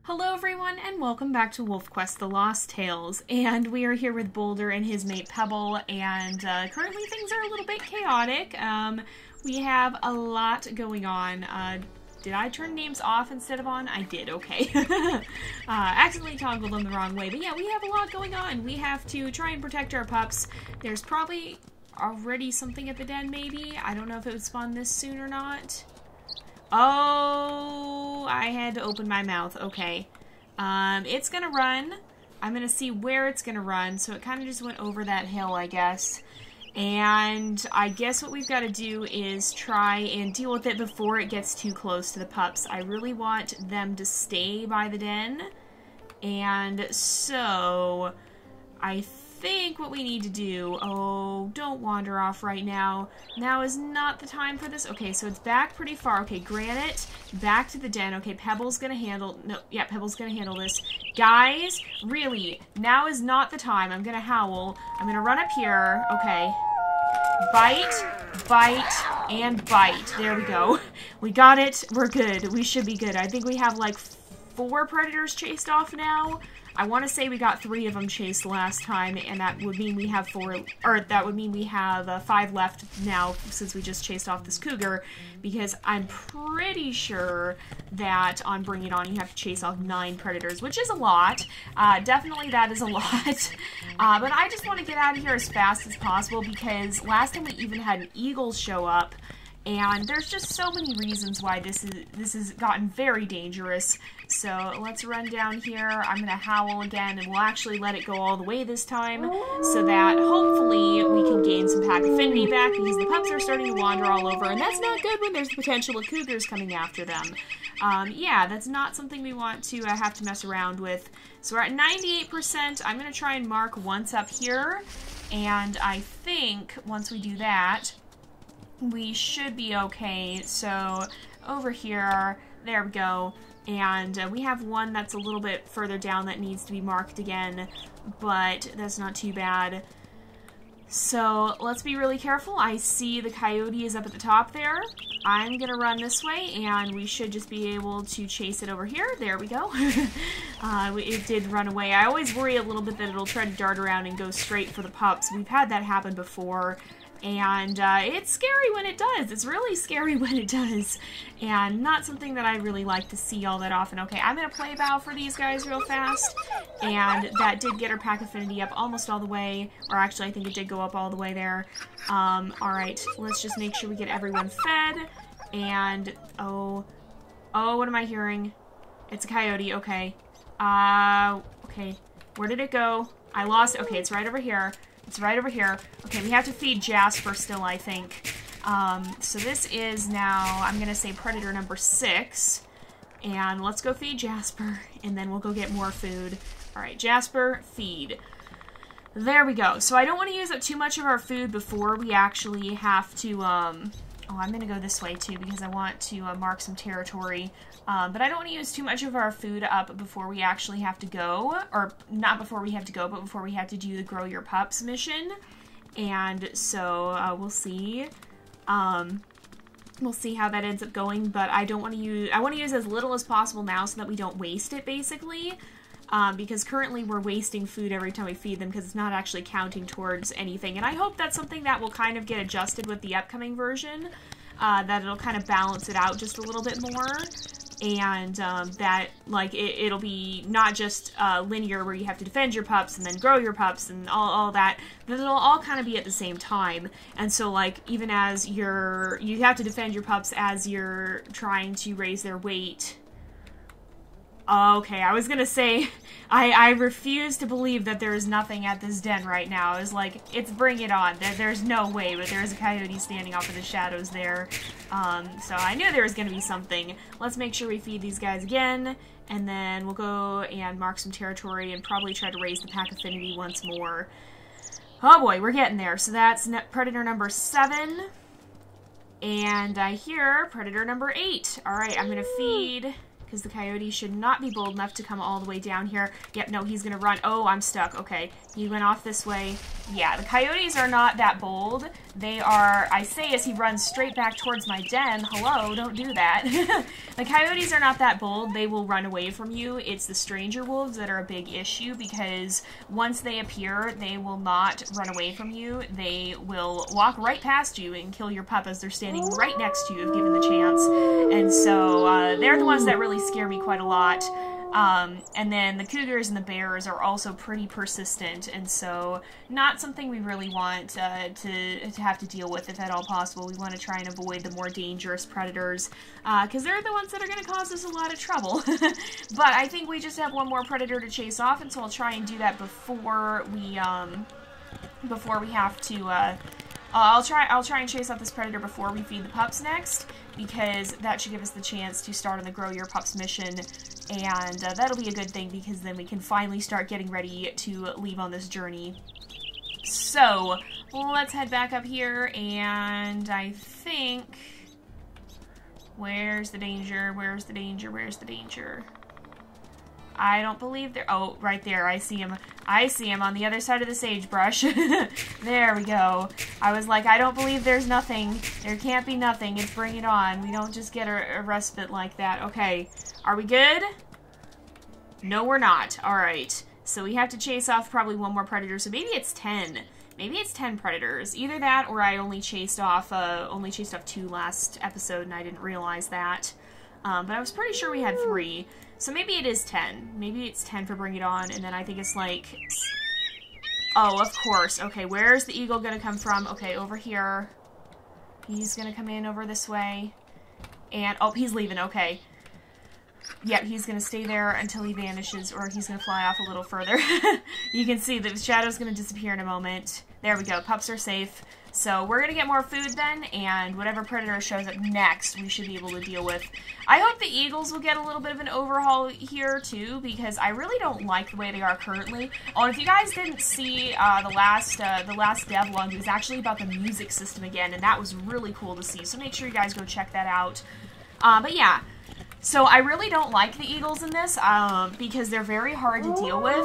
Hello everyone, and welcome back to WolfQuest The Lost Tales, and we are here with Boulder and his mate Pebble, and currently things are a little bit chaotic. We have a lot going on. Did I turn names off instead of on? I did, okay. Accidentally toggled them the wrong way, but yeah, we have a lot going on. We have to try and protect our pups. There's probably already something at the den, maybe? I don't know if it would spawn this soon or not. Oh, I had to open my mouth. Okay. It's gonna run. I'm gonna see where it's gonna run. So it kind of just went over that hill, I guess. And I guess what we've got to do is try and deal with it before it gets too close to the pups. I really want them to stay by the den. And so I think what we need to do... Oh, don't wander off right now. Now is not the time for this. Okay, so it's back pretty far. Okay, Granite, back to the den. Okay, Pebble's gonna handle... No, yeah, Pebble's gonna handle this. Guys, really, now is not the time. I'm gonna howl. I'm gonna run up here. Okay. Bite, bite, and bite. There we go. We got it. We're good. We should be good. I think we have like 4 predators chased off now. I want to say we got 3 of them chased last time, and that would mean we have 4, or that would mean we have 5 left now since we just chased off this cougar, because I'm pretty sure that on Bring It On you have to chase off 9 predators, which is a lot. Definitely that is a lot. But I just want to get out of here as fast as possible, because last time we even had an eagle show up, and there's just so many reasons why this has gotten very dangerous. So let's run down here. I'm going to howl again, and we'll actually let it go all the way this time, so that hopefully we can gain some pack affinity back, because the pups are starting to wander all over, and that's not good when there's the potential of cougars coming after them. Yeah, that's not something we want to have to mess around with. So we're at 98%. I'm going to try and mark once up here, and I think once we do that, we should be okay. So over here, there we go. And we have one that's a little bit further down that needs to be marked again, but that's not too bad. So let's be really careful. I see the coyote is up at the top there. I'm gonna run this way, and we should just be able to chase it over here. There we go. It did run away. I always worry a little bit that it'll try to dart around and go straight for the pups. We've had that happen before. And it's scary when it does. It's really scary when it does. And not something that I really like to see all that often. Okay, I'm going to play bow for these guys real fast. And that did get our pack affinity up almost all the way. Or actually, I think it did go up all the way there. Alright, let's just make sure we get everyone fed. And, oh, what am I hearing? It's a coyote, okay. Okay, where did it go? I lost it. Okay, it's right over here. It's right over here. Okay, we have to feed Jasper still, I think. So this is now, I'm going to say predator number 6. And let's go feed Jasper, and then we'll go get more food. Alright, Jasper, feed. There we go. So I don't want to use up too much of our food before we actually have to, oh, I'm going to go this way too, because I want to mark some territory. But I don't want to use too much of our food up before we actually have to go. Or, not before we have to go, but before we have to do the Grow Your Pups mission. And so, we'll see. We'll see how that ends up going, but I don't want to use... I want to use as little as possible now so that we don't waste it, basically. Because currently we're wasting food every time we feed them because it's not actually counting towards anything. And I hope that's something that will kind of get adjusted with the upcoming version. That it'll kind of balance it out just a little bit more. And that, like, it'll be not just linear where you have to defend your pups and then grow your pups and all that, but it'll all kind of be at the same time. And so, like, even as you have to defend your pups as you're trying to raise their weight. Okay, I was gonna say, I refuse to believe that there is nothing at this den right now. It's like, it's Bring It On. There's no way, but there's a coyote standing off in the shadows there. So I knew there was gonna be something. Let's make sure we feed these guys again, and then we'll go and mark some territory and probably try to raise the pack affinity once more. Oh boy, we're getting there. So that's predator number 7. And I hear predator number 8. Alright, I'm gonna feed... because the coyote should not be bold enough to come all the way down here. Yep, no, he's gonna run. Oh, I'm stuck. Okay, he went off this way. Yeah, the coyotes are not that bold. They are, I say as he runs straight back towards my den, hello, don't do that. The coyotes are not that bold, they will run away from you. It's the stranger wolves that are a big issue because once they appear, they will not run away from you. They will walk right past you and kill your pup as they're standing right next to you if given the chance. And so they're the ones that really scare me quite a lot. And then the cougars and the bears are also pretty persistent, and so not something we really want to have to deal with if at all possible. We want to try and avoid the more dangerous predators, because they're the ones that are going to cause us a lot of trouble. But I think we just have one more predator to chase off, and so I'll try and do that before we have to, I'll try and chase off this predator before we feed the pups next, because that should give us the chance to start on the Grow Your Pups mission, and that'll be a good thing because then we can finally start getting ready to leave on this journey. So, let's head back up here, and I think... Where's the danger? Where's the danger? Where's the danger? I don't believe there... Oh, right there. I see him. I see him on the other side of the sagebrush. There we go. I was like, I don't believe there's nothing. There can't be nothing. It's bring it on. We don't just get a respite like that. Okay. Are we good? No, we're not. Alright. So we have to chase off probably one more predator. So maybe it's 10. Maybe it's 10 predators. Either that or I only chased off 2 last episode and I didn't realize that. But I was pretty sure we had 3. So maybe it is 10. Maybe it's 10 for Bring It On, and then I think it's like... Oh, of course. Okay, where's the eagle gonna come from? Okay, over here. He's gonna come in over this way. And... Oh, he's leaving. Okay. Yep, he's gonna stay there until he vanishes, or he's gonna fly off a little further. You can see the shadow's gonna disappear in a moment. There we go. Pups are safe. So we're gonna get more food then, and whatever predator shows up next, we should be able to deal with. I hope the eagles will get a little bit of an overhaul here too, because I really don't like the way they are currently. Oh, and if you guys didn't see the last devlog, it was actually about the music system again, and that was really cool to see. So make sure you guys go check that out. But yeah. So I really don't like the eagles in this, because they're very hard to deal with.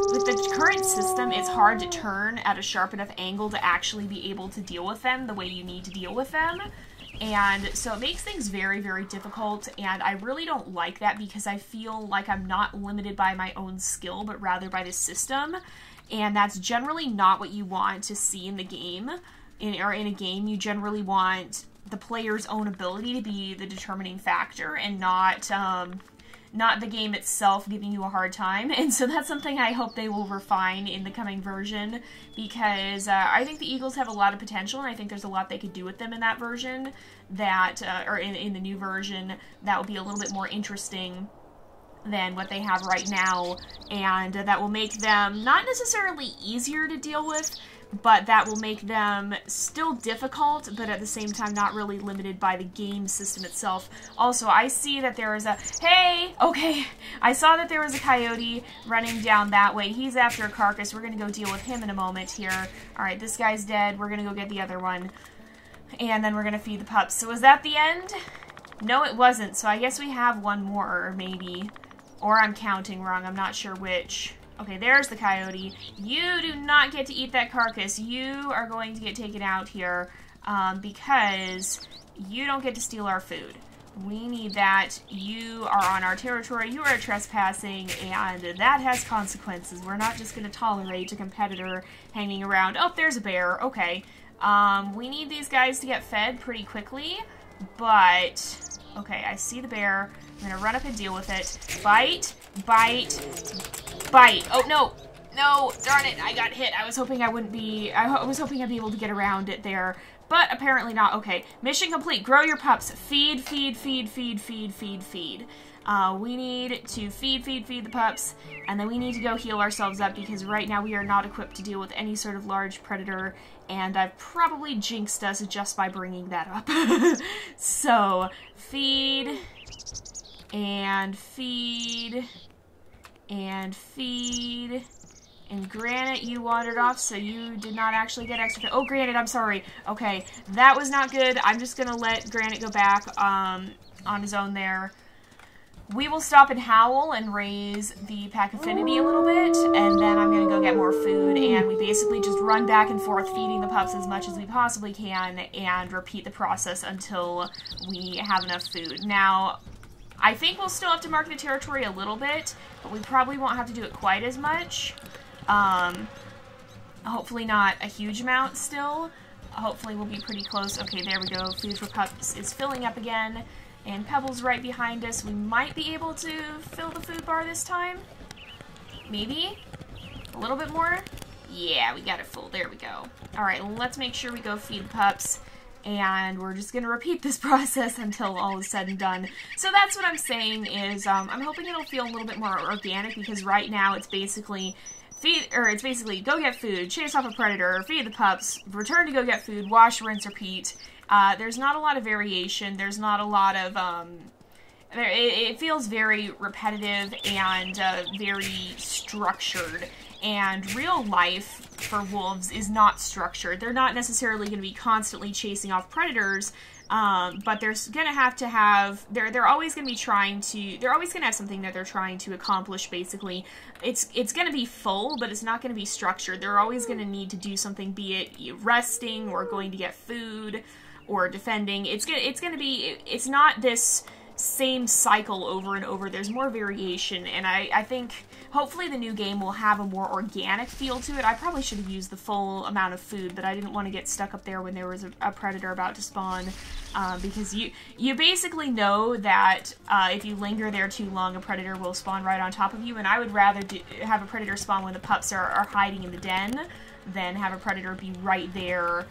With the current system, it's hard to turn at a sharp enough angle to actually be able to deal with them the way you need to deal with them. And so it makes things very, very difficult, and I really don't like that because I feel like I'm not limited by my own skill, but rather by the system. And that's generally not what you want to see in the game. In a game, you generally want the player's own ability to be the determining factor and not the game itself giving you a hard time. And so that's something I hope they will refine in the coming version, because I think the eagles have a lot of potential, and I think there's a lot they could do with them in that version, that or in the new version, that will be a little bit more interesting than what they have right now, and that will make them not necessarily easier to deal with, but that will make them still difficult, but at the same time not really limited by the game system itself. Also, I see that there is a... Hey! Okay, I saw that there was a coyote running down that way. He's after a carcass. We're gonna go deal with him in a moment here. Alright, this guy's dead. We're gonna go get the other one. And then we're gonna feed the pups. So was that the end? No, it wasn't. So I guess we have one more, maybe. Or I'm counting wrong. I'm not sure which. Okay, there's the coyote. You do not get to eat that carcass. You are going to get taken out here because you don't get to steal our food. We need that. You are on our territory. You are trespassing, and that has consequences. We're not just going to tolerate a competitor hanging around. Oh, there's a bear. Okay. We need these guys to get fed pretty quickly, but... Okay, I see the bear. I'm gonna run up and deal with it. Bite, bite, bite. Oh, no. No, darn it, I got hit. I was hoping I wouldn't be... I was hoping I'd be able to get around it there, but apparently not. Okay, mission complete. Grow your pups. Feed, feed, feed, feed, feed, feed, feed. We need to feed the pups, and then we need to go heal ourselves up, because right now we are not equipped to deal with any sort of large predator, and I've probably jinxed us just by bringing that up. So, feed, and feed, and feed, and Granite, you wandered off, so you did not actually get extra... Oh, Granite, I'm sorry. Okay, that was not good. I'm just gonna let Granite go back on his own there. we will stop and howl and raise the pack affinity a little bit, and then I'm going to go get more food, and we basically just run back and forth feeding the pups as much as we possibly can, and repeat the process until we have enough food. Now, I think we'll still have to mark the territory a little bit, but we probably won't have to do it quite as much. Hopefully not a huge amount still. Hopefully we'll be pretty close. Okay, there we go. Food for pups is filling up again. And Pebble's right behind us. We might be able to fill the food bar this time. Maybe? A little bit more? Yeah, we got it full. There we go. Alright, let's make sure we go feed the pups. And we're just going to repeat this process until all is said and done. So that's what I'm saying is, I'm hoping it'll feel a little bit more organic, because right now it's basically go get food, chase off a predator, feed the pups, return to go get food, wash, rinse, repeat. There's not a lot of variation. There's not a lot of, it feels very repetitive and very structured. And real life for wolves is not structured. They're not necessarily going to be constantly chasing off predators, but they're going to have, they're always going to be trying to, they're always going to have something that they're trying to accomplish, basically. It's going to be full, but it's not going to be structured. They're always going to need to do something, be it resting, or going to get food, or defending. It's going to be, it's not this same cycle over and over. There's more variation, and I think hopefully the new game will have a more organic feel to it. I probably should have used the full amount of food, but I didn't want to get stuck up there when there was a predator about to spawn, because you basically know that if you linger there too long, a predator will spawn right on top of you, and I would rather have a predator spawn when the pups are hiding in the den than have a predator be right there,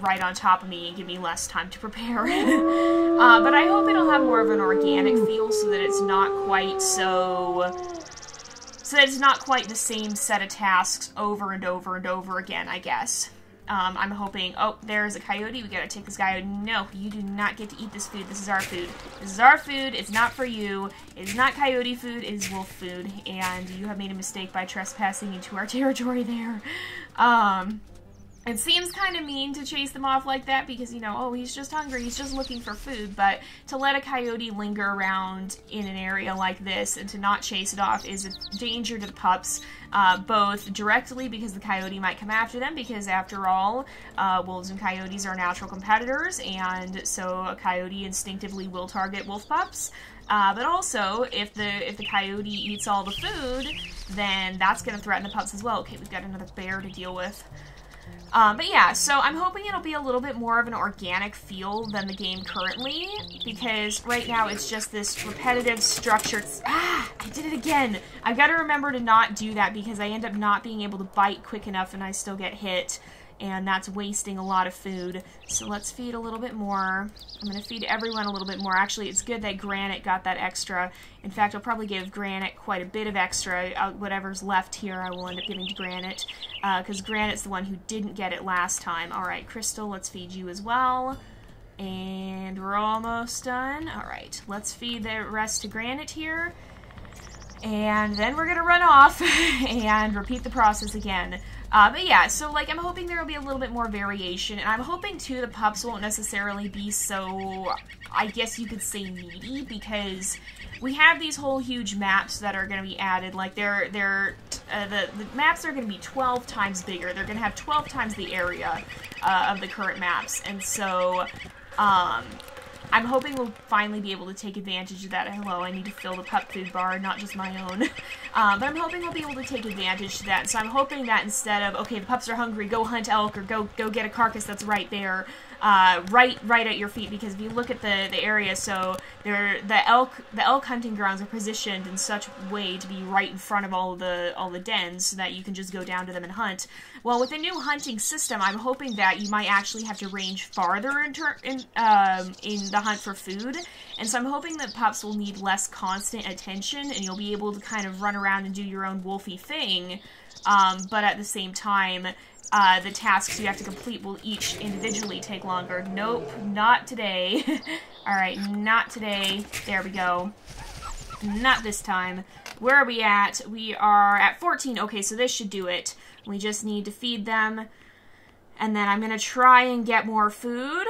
right on top of me and give me less time to prepare. But I hope it'll have more of an organic feel, so that it's not quite so that it's not quite the same set of tasks over and over and over again, I guess. I'm hoping, oh, there's a coyote, we gotta take this guy out. No, you do not get to eat this food. This is our food. This is our food, it's not for you. It is not coyote food, it is wolf food, and you have made a mistake by trespassing into our territory there. It seems kind of mean to chase them off like that, because, you know, oh, he's just hungry, he's just looking for food, but to let a coyote linger around in an area like this and to not chase it off is a danger to the pups, both directly because the coyote might come after them, because after all, wolves and coyotes are natural competitors, and so a coyote instinctively will target wolf pups. But also, if the coyote eats all the food, then that's going to threaten the pups as well. Okay, we've got another bear to deal with. But yeah, so I'm hoping it'll be a little bit more of an organic feel than the game currently, because right now it's just this repetitive, structured... Ah! I did it again! I've got to remember to not do that, because I end up not being able to bite quick enough and I still get hit, and that's wasting a lot of food. So let's feed a little bit more. I'm going to feed everyone a little bit more. Actually, it's good that Granite got that extra. In fact, I'll probably give Granite quite a bit of extra. Whatever's left here, I will end up giving to Granite, because Granite's the one who didn't get it last time. Alright, Crystal, let's feed you as well. And we're almost done. Alright, let's feed the rest to Granite here. And then we're going to run off and repeat the process again. But yeah, so like I'm hoping there will be a little bit more variation, and I'm hoping too the pups won't necessarily be so, I guess you could say, needy, because we have these whole huge maps that are going to be added. Like the maps are going to be 12 times bigger. They're going to have 12 times the area of the current maps, and so I'm hoping we'll finally be able to take advantage of that. Hello, I need to fill the pup food bar, not just my own. But I'm hoping we'll be able to take advantage of that. So I'm hoping that instead of, okay, the pups are hungry, go hunt elk, or go get a carcass that's right there, right at your feet. Because if you look at the area, so the elk hunting grounds are positioned in such a way to be right in front of all the dens, so that you can just go down to them and hunt. Well, with the new hunting system, I'm hoping that you might actually have to range farther in the hunt for food, and so I'm hoping that pups will need less constant attention, and you'll be able to kind of run around and do your own wolfy thing, but at the same time, the tasks you have to complete will each individually take longer. Nope, not today. Alright, not today. There we go. Not this time. Where are we at? We are at 14. Okay, so this should do it. We just need to feed them, and then I'm going to try and get more food,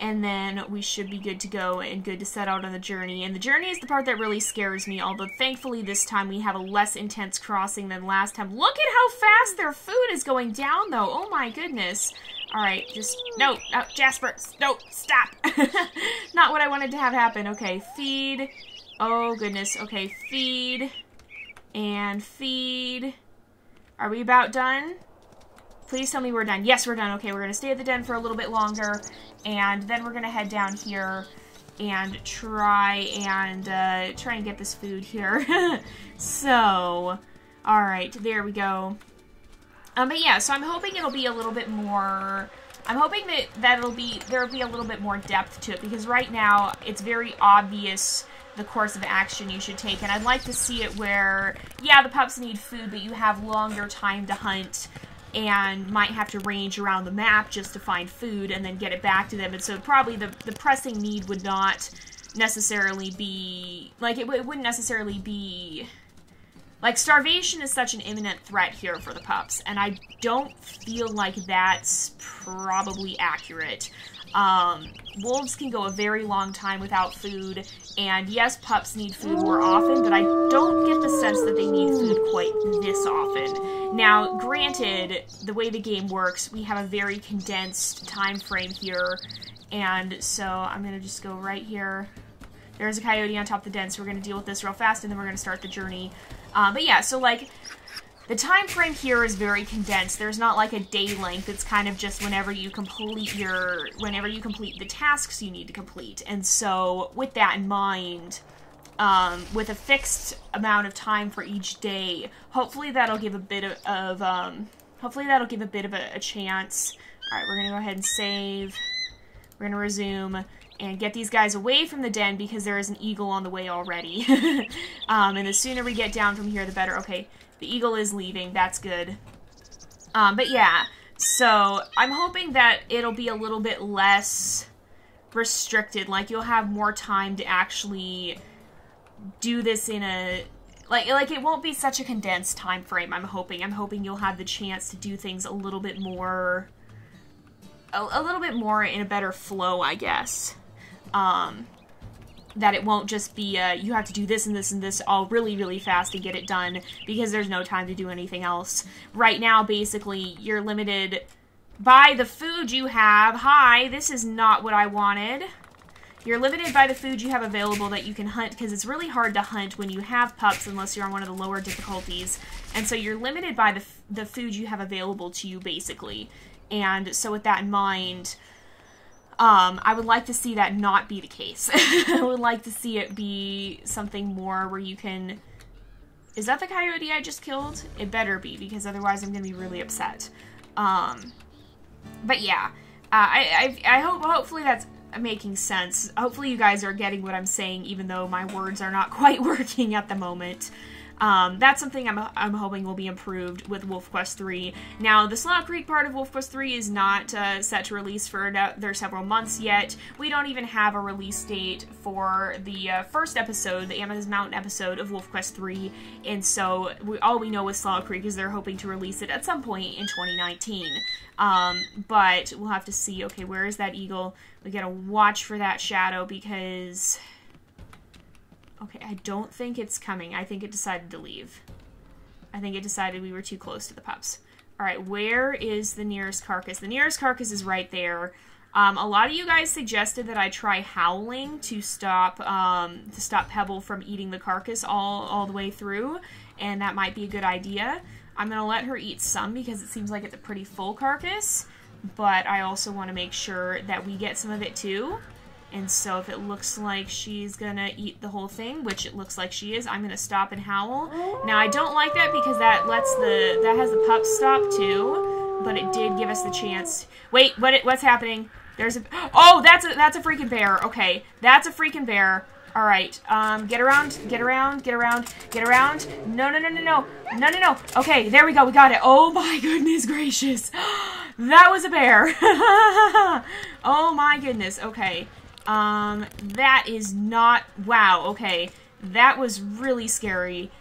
and then we should be good to go and good to set out on the journey. And the journey is the part that really scares me, although thankfully this time we have a less intense crossing than last time. Look at how fast their food is going down, though. Oh my goodness. Alright, just, no, Jasper, no, stop. Not what I wanted to have happen. Okay, feed. Oh goodness, okay, feed. And feed. Are we about done? Please tell me we're done. Yes, we're done. Okay, we're going to stay at the den for a little bit longer, and then we're going to head down here and try and get this food here. So, alright, there we go. But yeah, so I'm hoping it'll be a little bit more... I'm hoping that there'll be a little bit more depth to it, because right now it's very obvious the course of action you should take, and I'd like to see it where, yeah, the pups need food, but you have longer time to hunt, and might have to range around the map just to find food and then get it back to them. And so probably the pressing need would not necessarily be, like, it wouldn't necessarily be, like, starvation is such an imminent threat here for the pups, and I don't feel like that's probably accurate. Wolves can go a very long time without food, and yes, pups need food more often, but I don't get the sense that they need food quite this often. Now, granted, the way the game works, we have a very condensed time frame here, and so I'm gonna just go right here. There's a coyote on top of the den, so we're gonna deal with this real fast, and then we're gonna start the journey. But yeah, so like, the time frame here is very condensed. There's not like a day length. It's kind of just whenever you complete the tasks you need to complete. And so with that in mind, with a fixed amount of time for each day, hopefully that'll give a bit of a chance. All right, we're gonna go ahead and save. We're gonna resume and get these guys away from the den because there is an eagle on the way already. And the sooner we get down from here, the better. Okay. The eagle is leaving. That's good. But yeah, so I'm hoping that it'll be a little bit less restricted. Like, you'll have more time to actually do this in a... Like it won't be such a condensed time frame, I'm hoping. I'm hoping you'll have the chance to do things a little bit more... A little bit more in a better flow, I guess. That it won't just be, you have to do this and this and this all really, really fast to get it done, because there's no time to do anything else. Right now, basically, you're limited by the food you have. Hi, this is not what I wanted. You're limited by the food you have available that you can hunt, because it's really hard to hunt when you have pups, unless you're on one of the lower difficulties. And so you're limited by the food you have available to you, basically. And so with that in mind... I would like to see that not be the case. I would like to see it be something more where you can... Is that the coyote I just killed? It better be, because otherwise I'm going to be really upset. But yeah, I hopefully that's making sense. Hopefully you guys are getting what I'm saying, even though my words are not quite working at the moment. That's something I'm hoping will be improved with WolfQuest 3. Now, the Slough Creek part of WolfQuest 3 is not set to release for another several months yet. We don't even have a release date for the first episode, the Amethyst Mountain episode of WolfQuest 3, and so all we know with Slough Creek is they're hoping to release it at some point in 2019. But we'll have to see. Okay, where is that eagle? We gotta watch for that shadow, because... Okay, I don't think it's coming. I think it decided to leave. I think it decided we were too close to the pups. Alright, where is the nearest carcass? The nearest carcass is right there. A lot of you guys suggested that I try howling to stop Pebble from eating the carcass all the way through, and that might be a good idea. I'm gonna let her eat some because it seems like it's a pretty full carcass, but I also want to make sure that we get some of it too. And so if it looks like she's gonna eat the whole thing, which it looks like she is, I'm gonna stop and howl. Now I don't like that because that has the pups stop too, but it did give us the chance. Wait, what's happening? There's a, oh, that's a freaking bear. Okay, that's a freaking bear. All right, get around. No. Okay, there we go, we got it. Oh my goodness gracious. That was a bear. Oh my goodness, okay. That is not, wow, okay. That was really scary.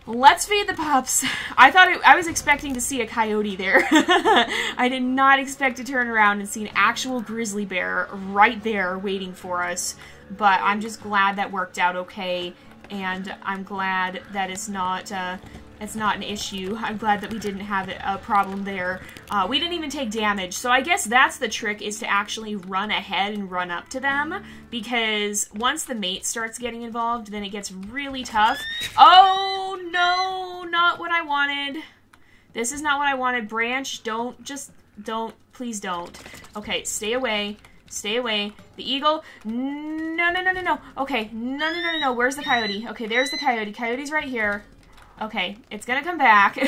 Let's feed the pups. I was expecting to see a coyote there. I did not expect to turn around and see an actual grizzly bear right there waiting for us. But I'm just glad that worked out okay, and I'm glad that it's not an issue. I'm glad that we didn't have a problem there. We didn't even take damage, so I guess that's the trick, is to actually run ahead and run up to them, because once the mate starts getting involved, then it gets really tough. Oh, no, not what I wanted. This is not what I wanted. Branch, please don't. Okay, stay away. Stay away. The eagle. No. Okay, no. Where's the coyote? Okay, there's the coyote. Coyote's right here. Okay, it's gonna come back.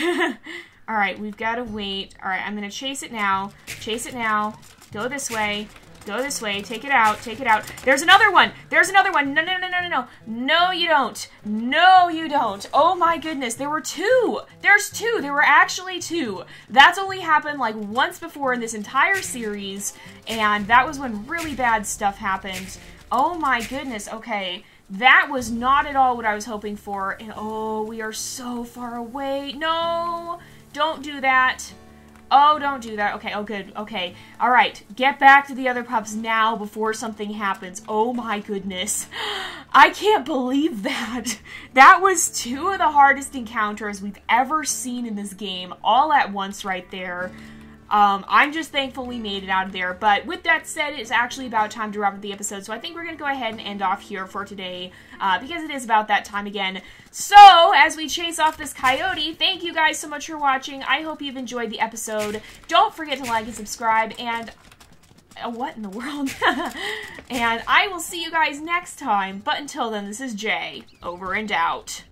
Alright, we've got to wait. Alright, I'm gonna chase it now. Chase it now. Go this way. Go this way. Take it out. Take it out. There's another one! There's another one! No. No, you don't. No, you don't. Oh my goodness, there were two! There's two! There were actually two. That's only happened like once before in this entire series, and that was when really bad stuff happened. Oh my goodness, okay. That was not at all what I was hoping for, and oh, we are so far away. No! Don't do that. Oh, don't do that. Okay, oh good, okay. Alright, get back to the other pups now before something happens. Oh my goodness. I can't believe that. That was two of the hardest encounters we've ever seen in this game, all at once right there. I'm just thankful we made it out of there. But with that said, it's actually about time to wrap up the episode. So I think we're going to go ahead and end off here for today, because it is about that time again. So, as we chase off this coyote, thank you guys so much for watching. I hope you've enjoyed the episode. Don't forget to like and subscribe, and what in the world? And I will see you guys next time. But until then, this is Jay, over and out.